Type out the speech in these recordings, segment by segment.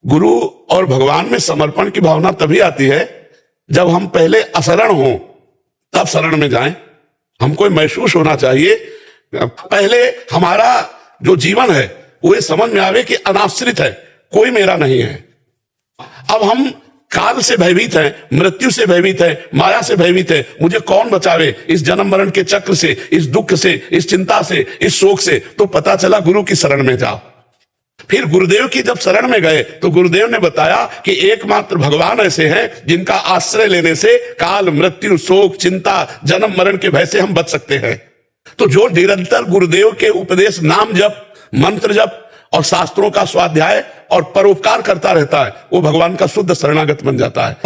गुरु और भगवान में समर्पण की भावना तभी आती है जब हम पहले अशरण हों, तब शरण में जाएं। हमको महसूस होना चाहिए, पहले हमारा जो जीवन है वो ये समझ में आवे कि अनाश्रित है, कोई मेरा नहीं है। अब हम काल से भयभीत हैं, मृत्यु से भयभीत हैं, माया से भयभीत है। मुझे कौन बचावे इस जन्म मरण के चक्र से, इस दुख से, इस चिंता से, इस शोक से? तो पता चला गुरु की शरण में जाओ। फिर गुरुदेव की जब शरण में गए तो गुरुदेव ने बताया कि एकमात्र भगवान ऐसे हैं जिनका आश्रय लेने से काल, मृत्यु, शोक, चिंता, जन्म मरण के भय से हम बच सकते हैं। तो जो निरंतर गुरुदेव के उपदेश, नाम जप, मंत्र जप और शास्त्रों का स्वाध्याय और परोपकार करता रहता है, वो भगवान का शुद्ध शरणागत बन जाता है।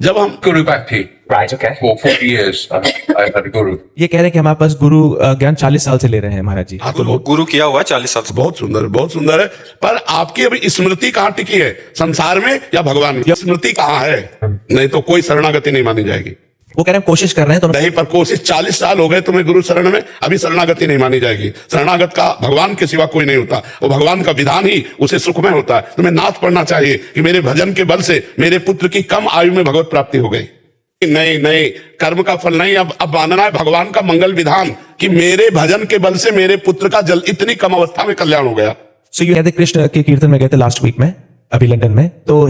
जब हम Guru Bhakti. Right, okay. For 40 years, I've had a guru. ये कह रहे हैं कि हमारे पास गुरु ज्ञान 40 साल से ले रहे हैं महाराज जी। हाँ, तो गुरु किया हुआ 40 साल से। बहुत सुंदर, बहुत सुंदर है। पर आपकी अभी स्मृति कहाँ टिकी है, संसार में या भगवान में? स्मृति कहाँ है? नहीं तो कोई शरणागति नहीं मानी जाएगी। वो कह रहे हैं कोशिश कर रहे हैं तो नहीं, पर कोशिश 40 साल हो गए तुम्हें गुरु शरण में, अभी शरणागति नहीं मानी जाएगी। शरणागत का भगवान के सिवा कोई नहीं होता, वो भगवान का विधान ही उसे सुखमय होता है। तुम्हें नाथ पढ़ना चाहिए कि मेरे भजन के बल से मेरे पुत्र की कम आयु में भगवत प्राप्ति हो गई। नहीं नहीं, कर्म का फल नहीं, अब मानना है भगवान का मंगल विधान कि मेरे भजन के बल से मेरे पुत्र का जल इतनी कम अवस्था में कल्याण हो गया। सो ये कहते कृष्ण के कीर्तन में गए थे लास्ट वीक में, अभी लंदन में, तो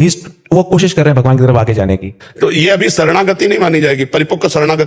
वो कोशिश कर रहे हैं भगवान की तरफ आगे जाने की। तो ये अभी शरणागति नहीं मानी जाएगी, परिपक्व शरणागति